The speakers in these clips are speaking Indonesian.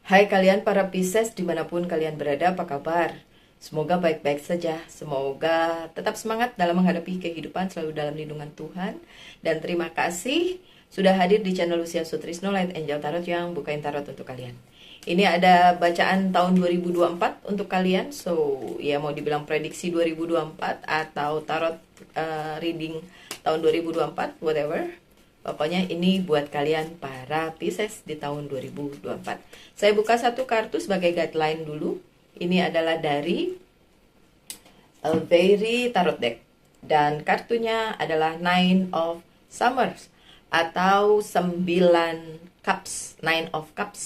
Hai kalian para Pisces dimanapun kalian berada, apa kabar? Semoga baik-baik saja, semoga tetap semangat dalam menghadapi kehidupan, selalu dalam lindungan Tuhan. Dan terima kasih sudah hadir di channel Lucia Sutrisno Light Angel Tarot yang bukain tarot untuk kalian. Ini ada bacaan tahun 2024 untuk kalian. So, ya mau dibilang prediksi 2024 atau tarot reading tahun 2024, whatever. Pokoknya ini buat kalian para Pisces di tahun 2024. Saya buka satu kartu sebagai guideline dulu. Ini adalah dari Very Tarot Deck. Dan kartunya adalah Nine of Summers atau 9 Cups. Nine of Cups.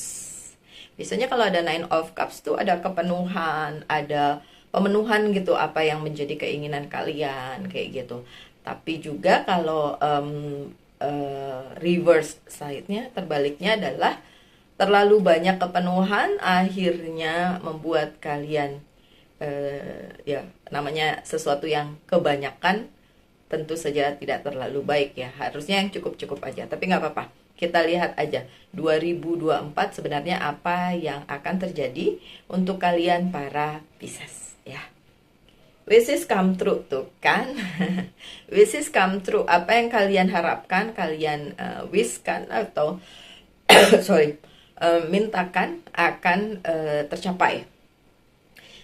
Biasanya kalau ada Nine of Cups tuh ada kepenuhan, ada pemenuhan gitu apa yang menjadi keinginan kalian kayak gitu. Tapi juga kalau reverse side-nya, terbaliknya adalah terlalu banyak kepenuhan akhirnya membuat kalian ya namanya sesuatu yang kebanyakan tentu saja tidak terlalu baik ya, harusnya yang cukup-cukup aja, tapi nggak apa-apa. Kita lihat aja 2024 sebenarnya apa yang akan terjadi untuk kalian para Pisces ya. Wishes come true tuh kan. Wishes come true. Apa yang kalian harapkan, kalian wishkan atau sorry, mintakan akan tercapai.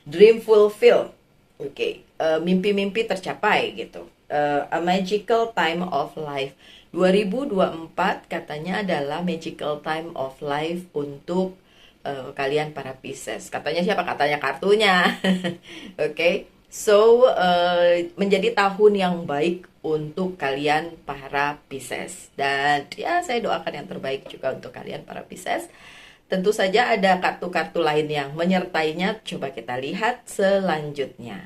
Dream fulfill. Oke, mimpi-mimpi tercapai gitu. A magical time of life. 2024 katanya adalah magical time of life untuk kalian para Pisces. Katanya siapa? Katanya kartunya. Oke. So, menjadi tahun yang baik untuk kalian para Pisces. Dan ya saya doakan yang terbaik juga untuk kalian para Pisces. Tentu saja ada kartu-kartu lain yang menyertainya. Coba kita lihat selanjutnya.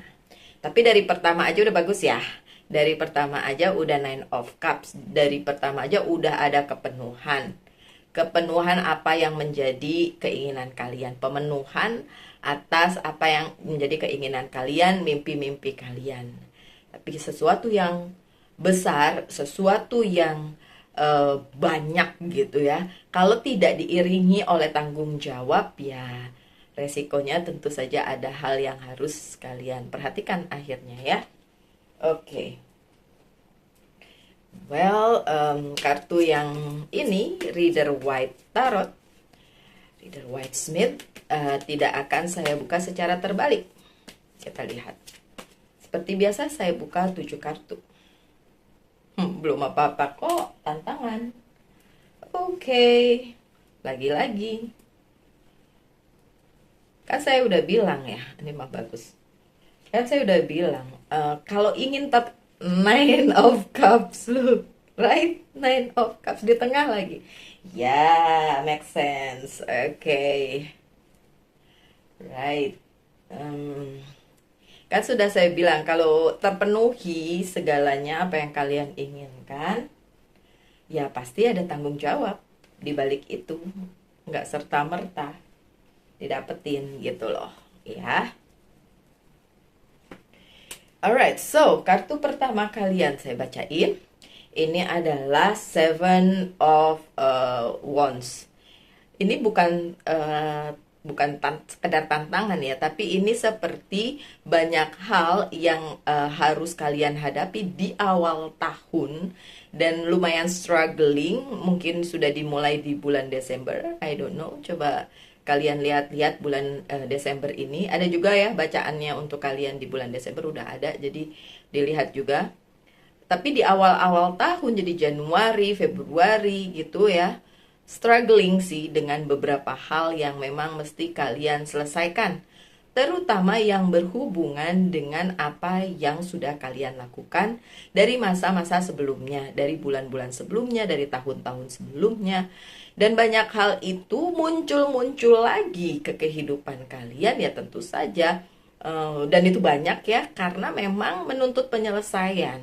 Tapi dari pertama aja udah bagus ya. Dari pertama aja udah Nine of Cups. Dari pertama aja udah ada kepenuhan. Kepenuhan apa yang menjadi keinginan kalian. Pemenuhan atas apa yang menjadi keinginan kalian, mimpi-mimpi kalian. Tapi sesuatu yang besar, sesuatu yang banyak gitu ya. Kalau tidak diiringi oleh tanggung jawab ya resikonya tentu saja ada hal yang harus kalian perhatikan akhirnya ya. Oke. Well, kartu yang ini Reader White Tarot, Reader White Smith, tidak akan saya buka secara terbalik. Kita lihat. Seperti biasa saya buka 7 kartu. Belum apa-apa kok, tantangan. Oke. Lagi-lagi. Kan saya udah bilang ya, ini mah bagus. Kan saya udah bilang, kalau ingin top Nine of Cups, look. Right? Nine of Cups di tengah lagi. Ya, make sense. Oke. Right. Kan sudah saya bilang kalau terpenuhi segalanya apa yang kalian inginkan, ya pasti ada tanggung jawab di balik itu. Nggak serta-merta didapetin gitu loh, ya. Alright, so kartu pertama kalian saya bacain. Ini adalah Seven of Wands. Ini bukan sekedar tantangan ya, tapi ini seperti banyak hal yang harus kalian hadapi di awal tahun dan lumayan struggling. Mungkin sudah dimulai di bulan Desember, I don't know. Coba kalian lihat-lihat bulan Desember ini. Ada juga ya bacaannya untuk kalian di bulan Desember udah ada, jadi dilihat juga. Tapi di awal-awal tahun, jadi Januari, Februari gitu ya, struggling sih dengan beberapa hal yang memang mesti kalian selesaikan, terutama yang berhubungan dengan apa yang sudah kalian lakukan dari masa-masa sebelumnya, dari bulan-bulan sebelumnya, dari tahun-tahun sebelumnya. Dan banyak hal itu muncul lagi ke kehidupan kalian ya tentu saja, dan itu banyak ya karena memang menuntut penyelesaian.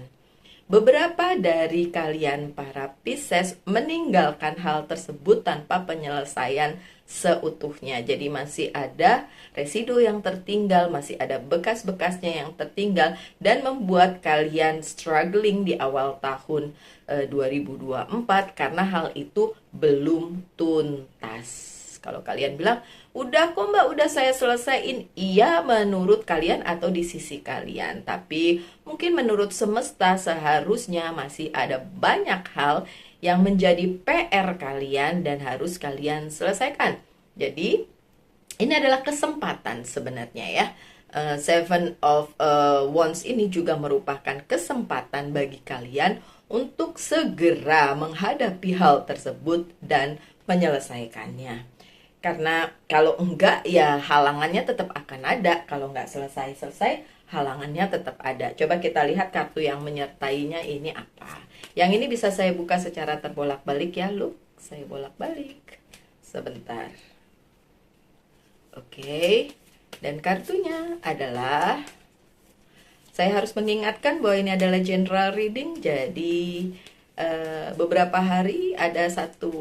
Beberapa dari kalian para Pisces meninggalkan hal tersebut tanpa penyelesaian seutuhnya. Jadi masih ada residu yang tertinggal, masih ada bekas-bekasnya yang tertinggal dan membuat kalian struggling di awal tahun 2024 karena hal itu belum tuntas. Kalau kalian bilang, Udah kok mbak, udah saya selesaiin. Iya menurut kalian atau di sisi kalian, tapi mungkin menurut semesta seharusnya masih ada banyak hal yang menjadi PR kalian dan harus kalian selesaikan. Jadi ini adalah kesempatan sebenarnya ya. Seven of Wands ini juga merupakan kesempatan bagi kalian untuk segera menghadapi hal tersebut dan menyelesaikannya. Karena kalau enggak ya halangannya tetap akan ada. Kalau enggak selesai-selesai, halangannya tetap ada. Coba kita lihat kartu yang menyertainya ini apa. Yang ini bisa saya buka secara terbolak-balik ya, Look. Saya bolak-balik. Sebentar. Oke. Dan kartunya adalah, saya harus mengingatkan bahwa ini adalah general reading. Jadi beberapa hari ada satu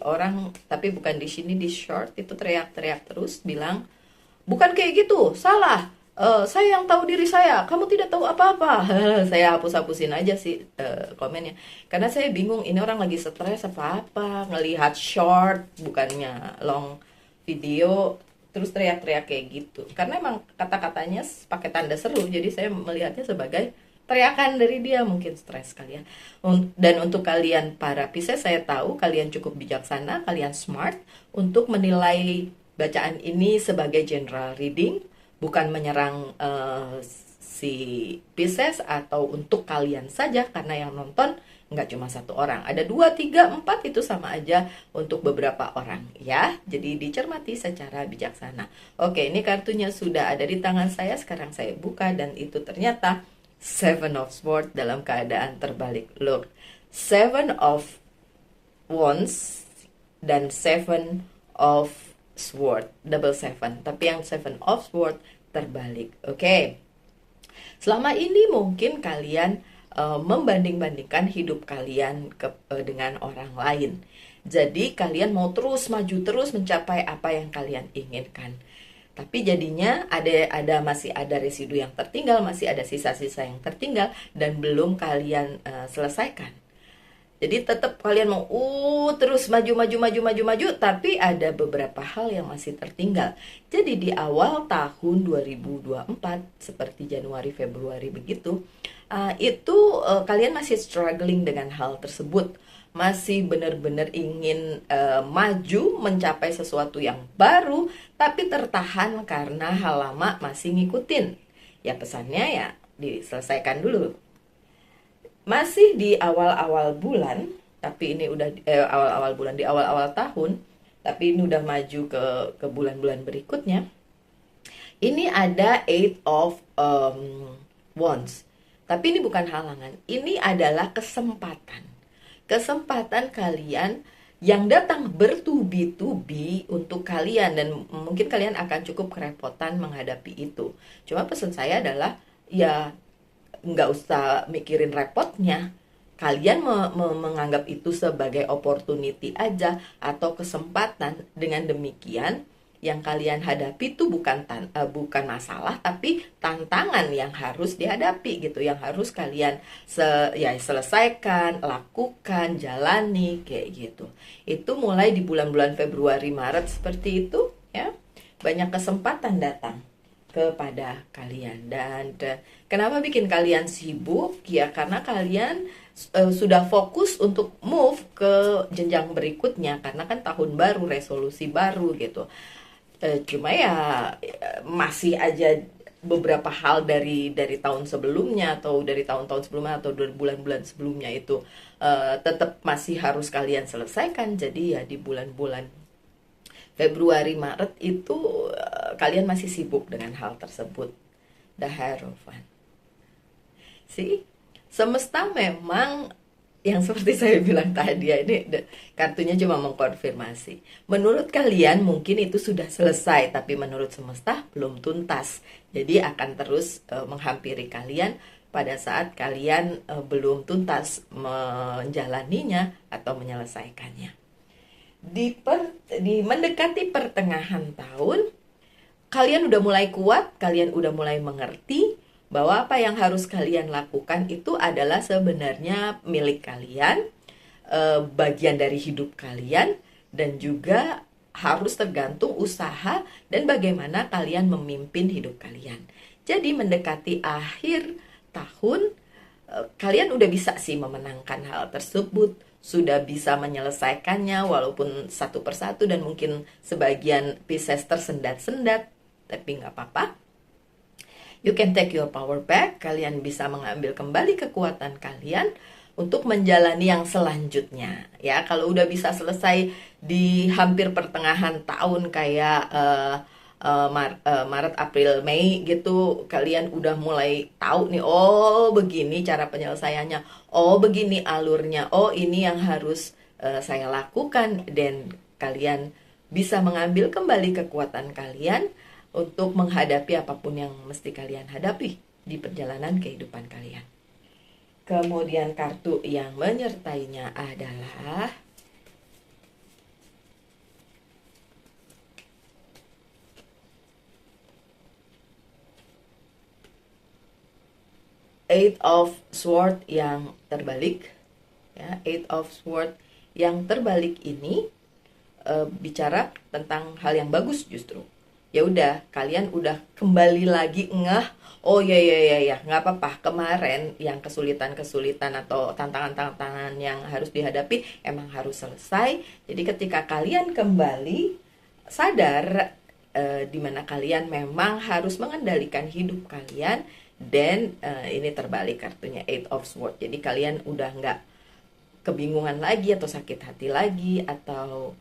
orang, tapi bukan di sini, di short, itu teriak-teriak terus bilang, bukan kayak gitu, salah. Saya yang tahu diri saya, kamu tidak tahu apa-apa. Saya hapus-hapusin aja sih komennya, karena saya bingung ini orang lagi stres apa ngelihat short bukannya long video, terus teriak-teriak kayak gitu. Karena emang kata-katanya pakai tanda seru, jadi saya melihatnya sebagai teriakan dari dia, mungkin stres kalian. Dan untuk kalian para Pisces, saya tahu kalian cukup bijaksana, kalian smart untuk menilai bacaan ini sebagai general reading, bukan menyerang si Pisces atau untuk kalian saja, karena yang nonton nggak cuma satu orang, ada 2, 3, 4, itu sama aja untuk beberapa orang ya. Jadi dicermati secara bijaksana. Oke, ini kartunya sudah ada di tangan saya, sekarang saya buka dan itu ternyata Seven of Swords dalam keadaan terbalik. Look, Seven of Wands dan Seven of Swords, double seven, tapi yang Seven of Swords terbalik. Oke. Selama ini mungkin kalian membanding-bandingkan hidup kalian dengan orang lain. Jadi kalian mau terus maju, terus mencapai apa yang kalian inginkan. Tapi jadinya masih ada residu yang tertinggal, masih ada sisa-sisa yang tertinggal dan belum kalian selesaikan. Jadi tetap kalian mau terus maju, tapi ada beberapa hal yang masih tertinggal. Jadi di awal tahun 2024, seperti Januari, Februari begitu, kalian masih struggling dengan hal tersebut. Masih benar-benar ingin maju, mencapai sesuatu yang baru, tapi tertahan karena hal lama masih ngikutin. Ya pesannya ya diselesaikan dulu. Masih di awal-awal bulan, tapi ini udah awal-awal bulan, di awal-awal tahun, tapi ini udah maju ke bulan-bulan berikutnya. Ini ada Eight of Wands. Tapi ini bukan halangan, ini adalah kesempatan. Kesempatan kalian yang datang bertubi-tubi untuk kalian, dan mungkin kalian akan cukup kerepotan menghadapi itu. Cuma pesan saya adalah ya nggak usah mikirin repotnya. Kalian menganggap itu sebagai opportunity aja atau kesempatan. Dengan demikian yang kalian hadapi itu bukan masalah, tapi tantangan yang harus dihadapi gitu, yang harus kalian selesaikan, lakukan, jalani kayak gitu. Itu mulai di bulan-bulan Februari, Maret seperti itu ya. Banyak kesempatan datang kepada kalian. Dan kenapa bikin kalian sibuk? Ya karena kalian sudah fokus untuk move ke jenjang berikutnya, karena kan tahun baru, resolusi baru gitu. Cuma ya masih aja beberapa hal dari tahun sebelumnya atau dari tahun-tahun sebelumnya atau dari bulan-bulan sebelumnya itu tetap masih harus kalian selesaikan. Jadi ya di bulan-bulan Februari, Maret itu kalian masih sibuk dengan hal tersebut. The Hierophant. See? Semesta memang yang seperti saya bilang tadi ya, ini kartunya cuma mengkonfirmasi. Menurut kalian mungkin itu sudah selesai, tapi menurut semesta belum tuntas. Jadi akan terus menghampiri kalian pada saat kalian belum tuntas menjalaninya atau menyelesaikannya. Di mendekati pertengahan tahun, kalian udah mulai kuat, kalian udah mulai mengerti bahwa apa yang harus kalian lakukan itu adalah sebenarnya milik kalian, bagian dari hidup kalian, dan juga harus tergantung usaha dan bagaimana kalian memimpin hidup kalian. Jadi mendekati akhir tahun, kalian udah bisa sih memenangkan hal tersebut, sudah bisa menyelesaikannya walaupun satu persatu dan mungkin sebagian pieces tersendat-sendat, tapi nggak apa-apa. You can take your power back, kalian bisa mengambil kembali kekuatan kalian untuk menjalani yang selanjutnya. Ya, kalau udah bisa selesai di hampir pertengahan tahun kayak Maret, April, Mei gitu, kalian udah mulai tahu nih, oh begini cara penyelesaiannya, oh begini alurnya, oh ini yang harus saya lakukan, dan kalian bisa mengambil kembali kekuatan kalian untuk menghadapi apapun yang mesti kalian hadapi di perjalanan kehidupan kalian. Kemudian kartu yang menyertainya adalah Eight of Swords yang terbalik. Ya, Eight of Swords yang terbalik ini bicara tentang hal yang bagus justru. Ya udah, kalian udah kembali lagi ngeh, oh ya nggak apa-apa, kemarin yang kesulitan atau tantangan yang harus dihadapi emang harus selesai. Jadi ketika kalian kembali sadar di mana kalian memang harus mengendalikan hidup kalian, dan ini terbalik kartunya Eight of Swords. Jadi kalian udah nggak kebingungan lagi atau sakit hati lagi atau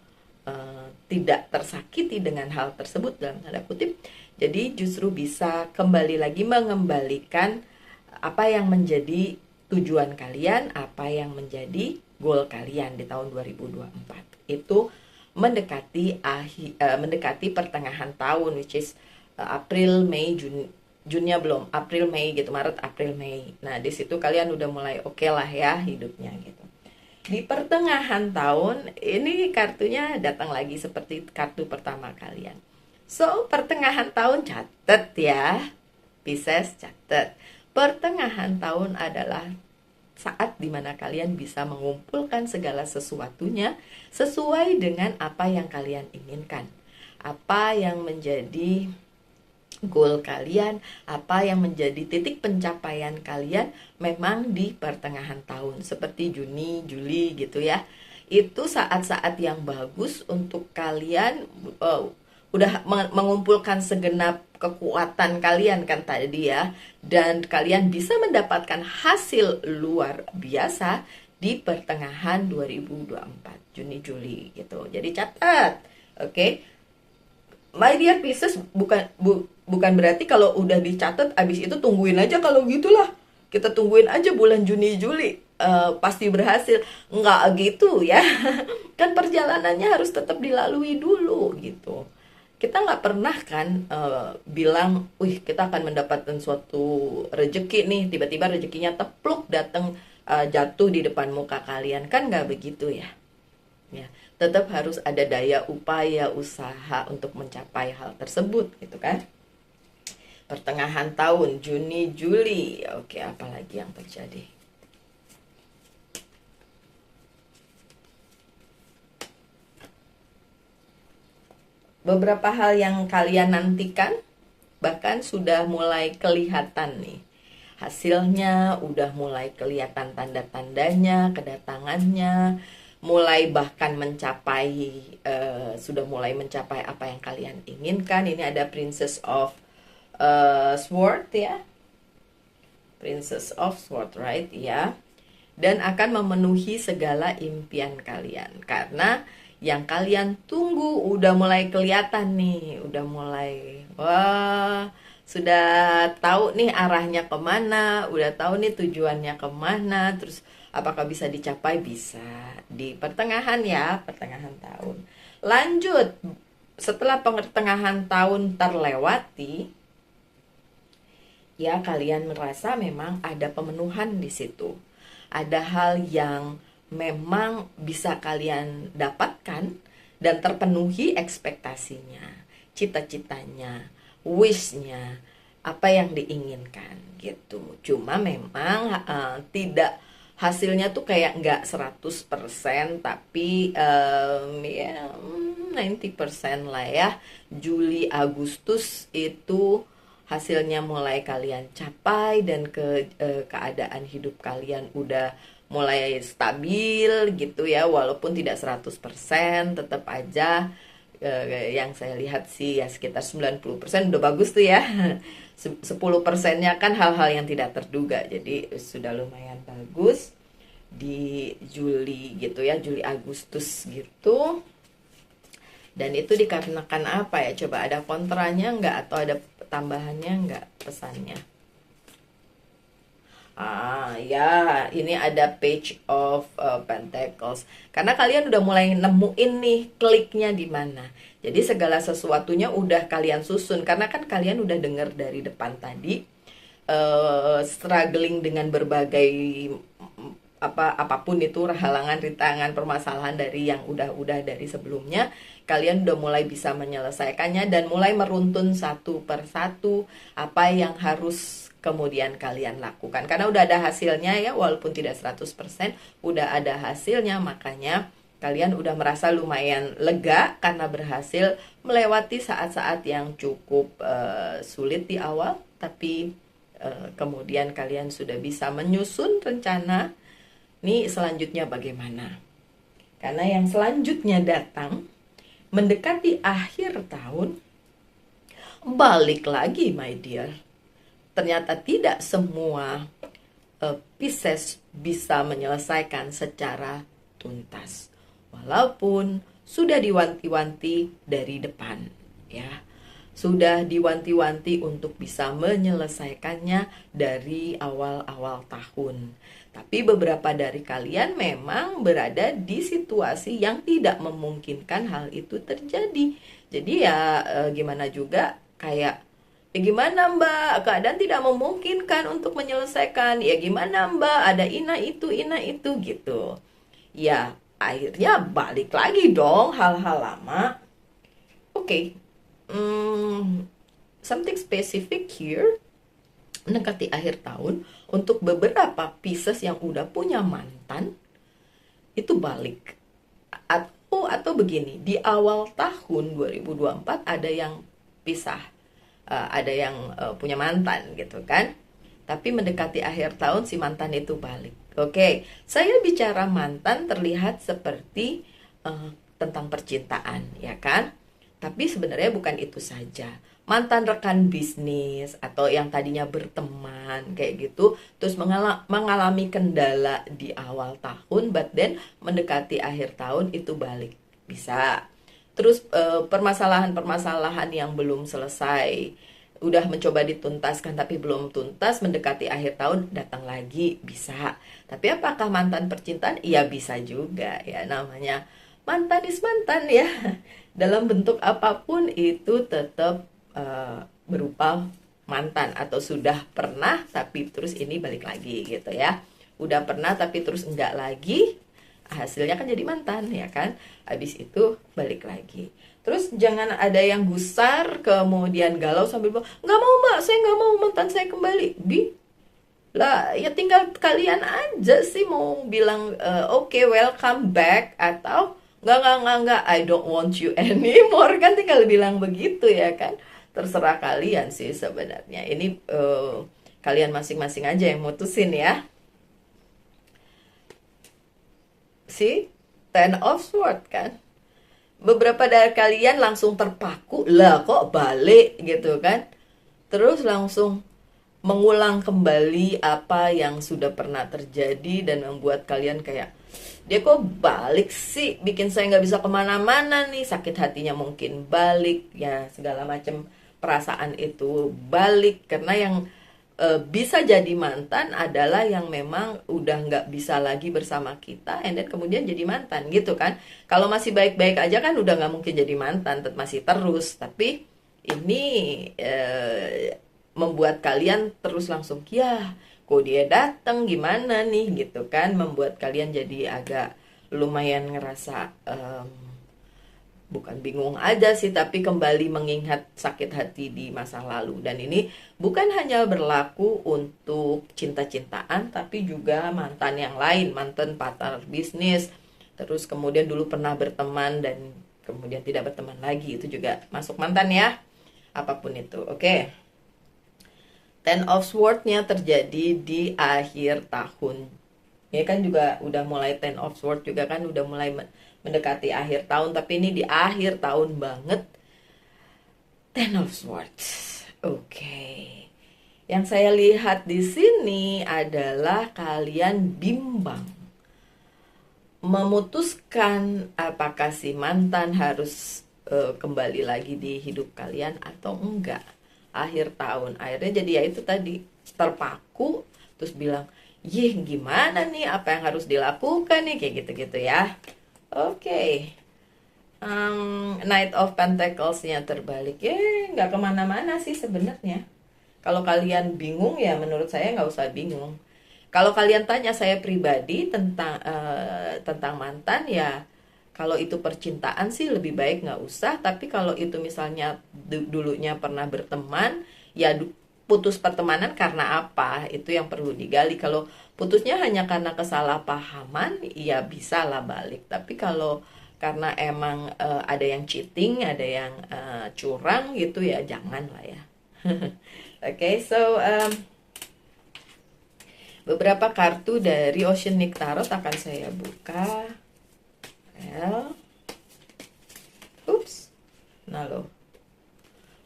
tidak tersakiti dengan hal tersebut dalam tanda kutip. Jadi justru bisa kembali lagi mengembalikan apa yang menjadi tujuan kalian, apa yang menjadi goal kalian di tahun 2024. Itu mendekati pertengahan tahun, which is April, Mei, Junnya belum, April, Mei gitu, Maret, April, Mei. Nah, di situ kalian udah mulai oke lah ya hidupnya gitu. Di pertengahan tahun, ini kartunya datang lagi seperti kartu pertama kalian. So, pertengahan tahun catat ya, Pisces catat. Pertengahan tahun adalah saat dimana kalian bisa mengumpulkan segala sesuatunya sesuai dengan apa yang kalian inginkan. Apa yang menjadi goal kalian, apa yang menjadi titik pencapaian kalian memang di pertengahan tahun, seperti Juni, Juli gitu ya. Itu saat-saat yang bagus untuk kalian udah mengumpulkan segenap kekuatan kalian kan tadi ya, dan kalian bisa mendapatkan hasil luar biasa di pertengahan 2024, Juni, Juli gitu. Jadi catat, oke? My dear Pisces, bukan berarti kalau udah dicatat abis itu tungguin aja, kalau gitulah kita tungguin aja bulan Juni Juli pasti berhasil, nggak gitu ya. Kan perjalanannya harus tetap dilalui dulu gitu. Kita nggak pernah kan bilang, wih kita akan mendapatkan suatu rezeki nih, tiba-tiba rezekinya tepluk datang jatuh di depan muka kalian, kan nggak begitu ya. Ya, tetap harus ada daya upaya usaha untuk mencapai hal tersebut gitu kan. Pertengahan tahun Juni Juli, oke, apalagi yang terjadi? Beberapa hal yang kalian nantikan bahkan sudah mulai kelihatan nih hasilnya, udah mulai kelihatan tanda-tandanya, kedatangannya, mulai bahkan mencapai sudah mulai mencapai apa yang kalian inginkan. Ini ada Princess of Sword ya, Princess of Sword, right ya, dan akan memenuhi segala impian kalian karena yang kalian tunggu udah mulai kelihatan nih, udah mulai wah, sudah tahu nih arahnya kemana, udah tahu nih tujuannya kemana, terus apakah bisa dicapai? Bisa di pertengahan ya, pertengahan tahun. Lanjut, setelah pertengahan tahun terlewati, ya kalian merasa memang ada pemenuhan di situ. Ada hal yang memang bisa kalian dapatkan dan terpenuhi ekspektasinya, cita-citanya, wish-nya, apa yang diinginkan gitu. Cuma memang tidak, hasilnya tuh kayak nggak 100%, tapi ya 90% lah ya. Juli Agustus itu hasilnya mulai kalian capai dan keadaan hidup kalian udah mulai stabil gitu ya, walaupun tidak 100%, tetap aja yang saya lihat sih ya sekitar 90% udah bagus tuh ya. 10%-nya kan hal-hal yang tidak terduga, jadi sudah lumayan bagus di Juli gitu ya, Juli Agustus gitu. Dan itu dikarenakan apa ya? Coba ada kontranya nggak atau ada tambahannya nggak pesannya? Ya, ini ada Page of Pentacles. Karena kalian udah mulai nemuin nih kliknya di mana. Jadi segala sesuatunya udah kalian susun. Karena kan kalian udah dengar dari depan tadi, struggling dengan berbagai apapun itu, halangan, rintangan, permasalahan dari yang udah dari sebelumnya, kalian udah mulai bisa menyelesaikannya dan mulai meruntun satu persatu apa yang harus kemudian kalian lakukan. Karena udah ada hasilnya ya, walaupun tidak 100%, udah ada hasilnya, makanya kalian udah merasa lumayan lega karena berhasil melewati saat-saat yang cukup sulit di awal, tapi kemudian kalian sudah bisa menyusun rencana. Nih selanjutnya bagaimana? Karena yang selanjutnya datang mendekati akhir tahun, balik lagi my dear. Ternyata tidak semua Pisces bisa menyelesaikan secara tuntas. Walaupun sudah diwanti-wanti dari depan ya. Sudah diwanti-wanti untuk bisa menyelesaikannya dari awal-awal tahun. Tapi beberapa dari kalian memang berada di situasi yang tidak memungkinkan hal itu terjadi. Jadi ya gimana juga, kayak ya gimana mbak, keadaan tidak memungkinkan untuk menyelesaikan. Ya gimana mbak, ada ina itu gitu. Ya akhirnya balik lagi dong hal-hal lama. Oke. Something specific here, mendekati akhir tahun, untuk beberapa Pisces yang udah punya mantan, itu balik. Atau begini, di awal tahun 2024 ada yang pisah, ada yang punya mantan gitu kan. Tapi mendekati akhir tahun si mantan itu balik. Oke, saya bicara mantan terlihat seperti tentang percintaan, ya kan? Tapi sebenarnya bukan itu saja. Mantan rekan bisnis atau yang tadinya berteman kayak gitu, terus mengalami kendala di awal tahun, but then mendekati akhir tahun itu balik. Bisa. Terus permasalahan-permasalahan yang belum selesai, udah mencoba dituntaskan tapi belum tuntas, mendekati akhir tahun datang lagi, bisa. Tapi apakah mantan percintaan? Iya bisa juga ya, namanya mantan is mantan ya. Dalam bentuk apapun itu tetap berupa mantan, atau sudah pernah tapi terus ini balik lagi gitu ya. Udah pernah tapi terus enggak lagi, hasilnya kan jadi mantan ya kan. Habis itu balik lagi. Terus jangan ada yang gusar kemudian galau sambil bilang, nggak mau mbak, saya nggak mau mantan saya kembali. Lah ya tinggal kalian aja sih mau bilang oke, welcome back, atau enggak, I don't want you anymore, kan tinggal bilang begitu ya kan. Terserah kalian sih sebenarnya. Ini kalian masing-masing aja yang mutusin ya. See? Ten of Swords kan. Beberapa dari kalian langsung terpaku, lah kok balik gitu kan. Terus langsung mengulang kembali apa yang sudah pernah terjadi dan membuat kalian kayak, dia kok balik sih, bikin saya nggak bisa kemana-mana nih, sakit hatinya mungkin balik, ya segala macam perasaan itu balik. Karena yang bisa jadi mantan adalah yang memang udah nggak bisa lagi bersama kita, and then kemudian jadi mantan gitu kan. Kalau masih baik-baik aja kan udah nggak mungkin jadi mantan, masih terus. Tapi ini membuat kalian terus langsung, ya kok dia datang gimana nih gitu kan, membuat kalian jadi agak lumayan ngerasa bukan bingung aja sih, tapi kembali mengingat sakit hati di masa lalu. Dan ini bukan hanya berlaku untuk cinta-cintaan, tapi juga mantan yang lain, mantan partner bisnis, terus kemudian dulu pernah berteman dan kemudian tidak berteman lagi, itu juga masuk mantan ya, apapun itu. Oke. Ten of Swords-nya terjadi di akhir tahun. Ya kan juga udah mulai Ten of Swords juga kan udah mulai mendekati akhir tahun, tapi ini di akhir tahun banget. Ten of Swords. Oke. Yang saya lihat di sini adalah kalian bimbang memutuskan apakah si mantan harus kembali lagi di hidup kalian atau enggak. Akhir tahun akhirnya jadi ya itu tadi, terpaku terus bilang, "Yih, gimana nih, apa yang harus dilakukan nih?" Kayak gitu-gitu ya. Oke. Knight of Pentacles-nya terbalik. Nggak kemana-mana sih sebenarnya. Kalau kalian bingung ya menurut saya nggak usah bingung. Kalau kalian tanya saya pribadi tentang mantan ya, kalau itu percintaan sih lebih baik nggak usah. Tapi kalau itu misalnya dulunya pernah berteman, ya putus pertemanan karena apa? Itu yang perlu digali. Kalau putusnya hanya karena kesalahpahaman, ya bisa lah balik. Tapi kalau karena emang ada yang cheating, ada yang curang gitu ya, jangan lah ya. Oke, so beberapa kartu dari Oceanic Tarot akan saya buka. Nah loh,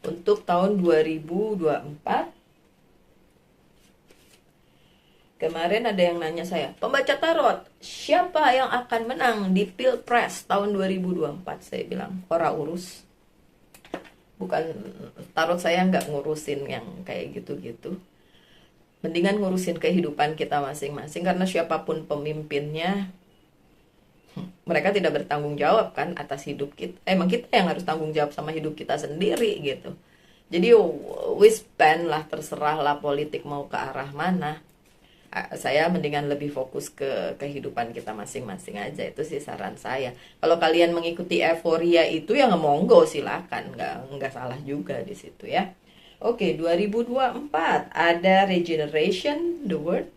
untuk tahun 2024. Kemarin ada yang nanya saya, pembaca tarot, siapa yang akan menang di Pilpres tahun 2024? Saya bilang, ora urus. Bukan, tarot saya nggak ngurusin yang kayak gitu-gitu. Mendingan ngurusin kehidupan kita masing-masing, karena siapapun pemimpinnya, mereka tidak bertanggung jawab kan atas hidup kita. Emang kita yang harus tanggung jawab sama hidup kita sendiri gitu. Jadi we spend lah, terserah lah politik mau ke arah mana. Saya mendingan lebih fokus ke kehidupan kita masing-masing aja. Itu sih saran saya. Kalau kalian mengikuti euforia itu ya monggo silakan, nggak salah juga di situ ya. Oke, 2024 ada regeneration, the word,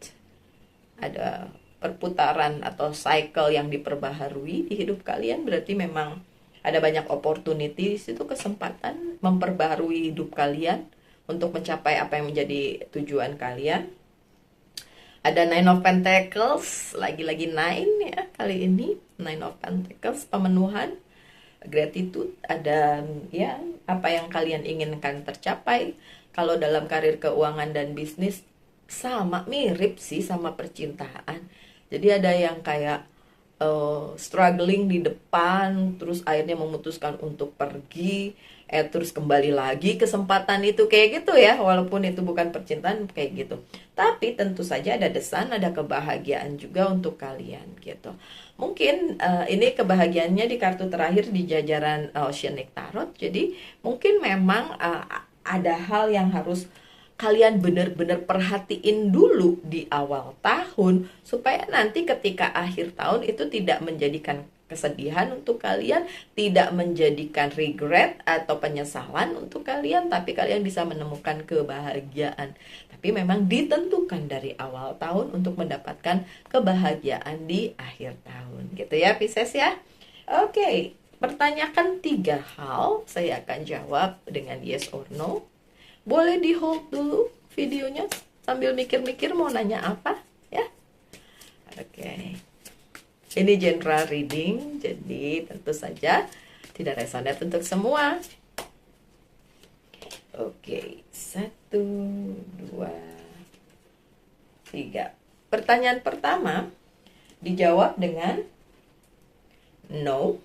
ada perputaran atau cycle yang diperbaharui di hidup kalian. Berarti memang ada banyak opportunity di situ, kesempatan memperbaharui hidup kalian untuk mencapai apa yang menjadi tujuan kalian. Ada Nine of Pentacles, lagi-lagi Nine ya kali ini. Nine of Pentacles, pemenuhan, gratitude, ada ya apa yang kalian inginkan tercapai. Kalau dalam karir keuangan dan bisnis sama, mirip sih sama percintaan. Jadi ada yang kayak struggling di depan, terus akhirnya memutuskan untuk pergi, terus kembali lagi kesempatan itu kayak gitu ya, walaupun itu bukan percintaan kayak gitu. Tapi tentu saja ada desan, ada kebahagiaan juga untuk kalian gitu. Mungkin ini kebahagiaannya di kartu terakhir di jajaran Oceanic Tarot. Jadi mungkin memang ada hal yang harus kalian benar-benar perhatiin dulu di awal tahun, supaya nanti ketika akhir tahun itu tidak menjadikan kesedihan untuk kalian, tidak menjadikan regret atau penyesalan untuk kalian, tapi kalian bisa menemukan kebahagiaan. Tapi memang ditentukan dari awal tahun untuk mendapatkan kebahagiaan di akhir tahun gitu ya Pisces ya. Oke, pertanyakan 3 hal, saya akan jawab dengan yes or no. Boleh di hold dulu videonya sambil mikir-mikir mau nanya apa ya. Oke. Ini general reading, jadi tentu saja tidak resonate untuk semua. Oke, 1, 2, 3. Pertanyaan pertama dijawab dengan no.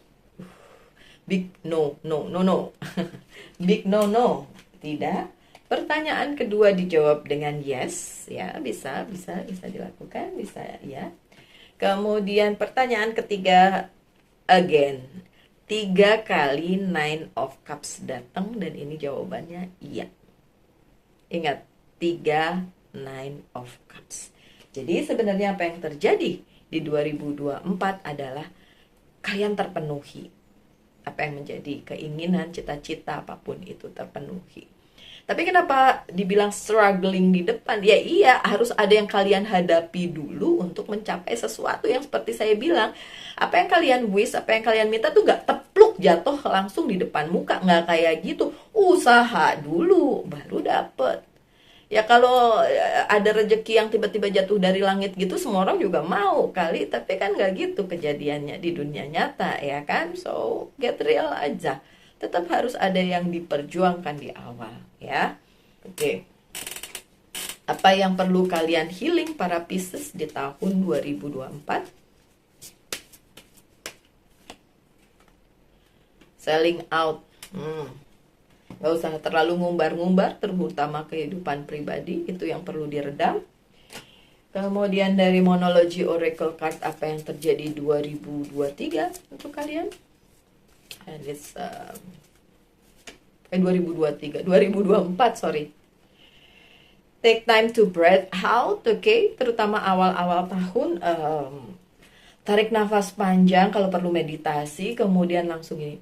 Big no, no, no, no. Big no, no. Tidak. Pertanyaan kedua dijawab dengan yes, ya bisa dilakukan, bisa ya. Kemudian pertanyaan ketiga again, 3 kali Nine of Cups datang dan ini jawabannya iya. Ingat, 3 Nine of Cups. Jadi sebenarnya apa yang terjadi di 2024 adalah kalian terpenuhi. Apa yang menjadi keinginan, cita-cita apapun itu terpenuhi. Tapi kenapa dibilang struggling di depan? Ya iya, harus ada yang kalian hadapi dulu untuk mencapai sesuatu yang seperti saya bilang. Apa yang kalian wish, apa yang kalian minta tuh gak tepluk jatuh langsung di depan muka, nggak kayak gitu. Usaha dulu baru dapet. Ya kalau ada rezeki yang tiba-tiba jatuh dari langit gitu, semua orang juga mau kali, tapi kan nggak gitu kejadiannya di dunia nyata, ya kan? So get real aja, tetap harus ada yang diperjuangkan di awal, ya. Oke. Apa yang perlu kalian healing para Pisces di tahun 2024? Selling out. Gak usah terlalu ngumbar-ngumbar, terutama kehidupan pribadi, itu yang perlu diredam. Kemudian dari monologi oracle card, apa yang terjadi 2023 untuk kalian? And it's 2024, sorry. Take time to breathe out, okay? Terutama awal-awal tahun, tarik nafas panjang kalau perlu meditasi, kemudian langsung ini,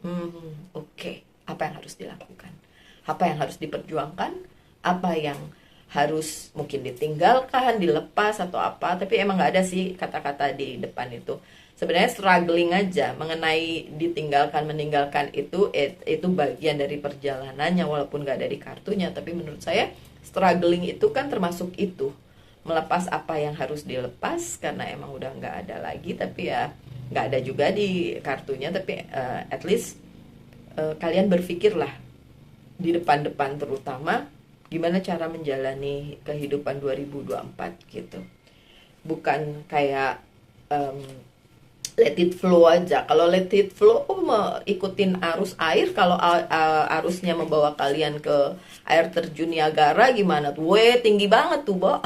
oke, apa yang harus dilakukan? Apa yang harus diperjuangkan, apa yang harus mungkin ditinggalkan, dilepas atau apa. Tapi emang gak ada sih kata-kata di depan itu. Sebenarnya struggling aja mengenai ditinggalkan, meninggalkan itu bagian dari perjalanannya, walaupun gak ada di kartunya. Tapi menurut saya struggling itu kan termasuk itu, melepas apa yang harus dilepas karena emang udah gak ada lagi. Tapi ya gak ada juga di kartunya, tapi at least kalian berpikirlah di depan-depan, terutama gimana cara menjalani kehidupan 2024 gitu. Bukan kayak let it flow aja. Kalau let it flow, ikutin arus air. Kalau arusnya membawa kalian ke air terjun Niagara, gimana tuh? Tinggi banget tuh, Bo.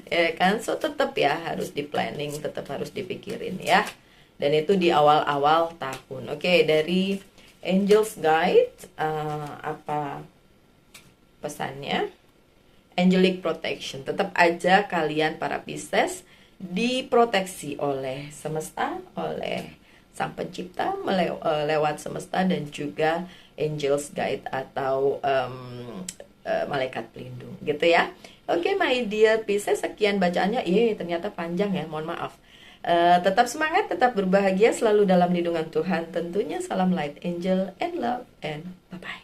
Ya kan? So tetap ya harus di planning, tetap harus dipikirin ya. Dan itu di awal-awal tahun. Oke, dari Angel's Guide, apa pesannya? Angelic Protection. Tetap aja kalian para Pisces diproteksi oleh semesta, oleh Sang Pencipta, lewat semesta dan juga Angel's Guide atau malaikat pelindung, gitu ya. Oke, my dear Pisces, sekian bacaannya. Ternyata panjang ya, mohon maaf. Tetap semangat, tetap berbahagia, selalu dalam lindungan Tuhan tentunya. Salam light angel and love, and bye-bye.